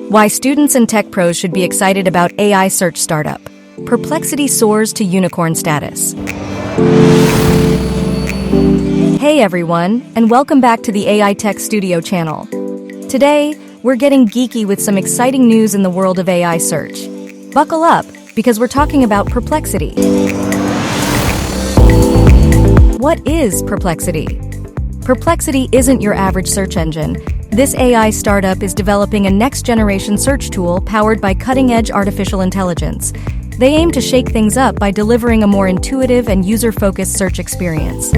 Why students and tech pros should be excited about AI search startup. Perplexity soars to unicorn status. Hey everyone, and welcome back to the AITech.Studio channel. Today, we're getting geeky with some exciting news in the world of AI search. Buckle up, because we're talking about Perplexity. What is Perplexity? Perplexity isn't your average search engine. This AI startup is developing a next-generation search tool powered by cutting-edge artificial intelligence. They aim to shake things up by delivering a more intuitive and user-focused search experience.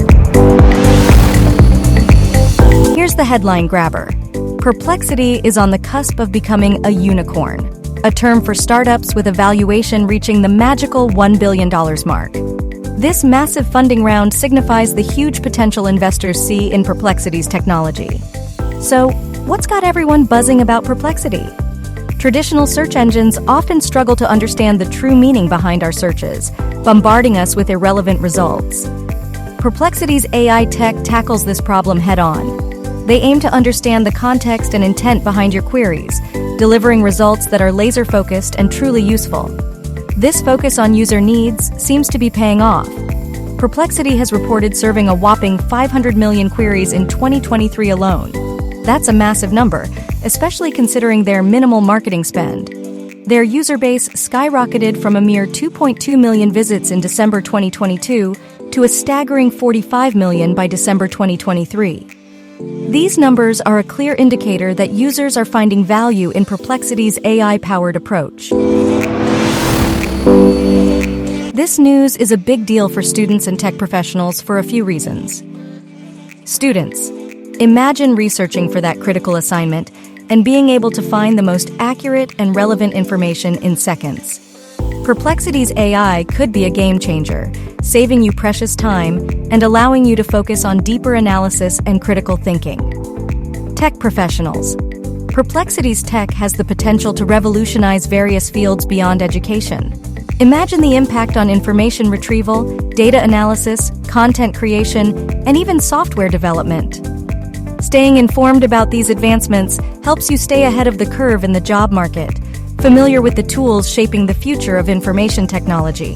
Here's the headline grabber. Perplexity is on the cusp of becoming a unicorn, a term for startups with a valuation reaching the magical $1 billion mark. This massive funding round signifies the huge potential investors see in Perplexity's technology. So, what's got everyone buzzing about Perplexity? Traditional search engines often struggle to understand the true meaning behind our searches, bombarding us with irrelevant results. Perplexity's AI tech tackles this problem head-on. They aim to understand the context and intent behind your queries, delivering results that are laser-focused and truly useful. This focus on user needs seems to be paying off. Perplexity has reported serving a whopping 500 million queries in 2023 alone. That's a massive number, especially considering their minimal marketing spend. Their user base skyrocketed from a mere 2.2 million visits in December 2022 to a staggering 45 million by December 2023. These numbers are a clear indicator that users are finding value in Perplexity's AI-powered approach. This news is a big deal for students and tech professionals for a few reasons. Students, imagine researching for that critical assignment and being able to find the most accurate and relevant information in seconds. Perplexity's AI could be a game changer, saving you precious time and allowing you to focus on deeper analysis and critical thinking. Tech professionals, Perplexity's tech has the potential to revolutionize various fields beyond education. Imagine the impact on information retrieval, data analysis, content creation, and even software development. Staying informed about these advancements helps you stay ahead of the curve in the job market, familiar with the tools shaping the future of information technology.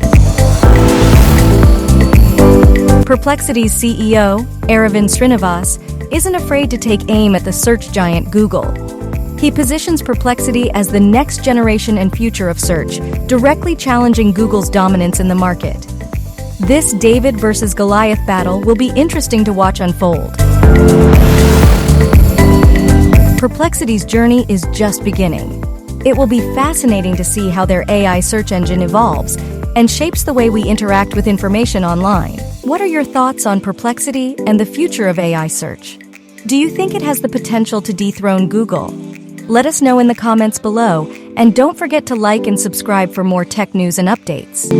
Perplexity's CEO, Aravind Srinivas, isn't afraid to take aim at the search giant Google. He positions Perplexity as the next generation and future of search, directly challenging Google's dominance in the market. This David versus Goliath battle will be interesting to watch unfold. Perplexity's journey is just beginning. It will be fascinating to see how their AI search engine evolves and shapes the way we interact with information online. What are your thoughts on Perplexity and the future of AI search? Do you think it has the potential to dethrone Google? Let us know in the comments below, and don't forget to like and subscribe for more tech news and updates.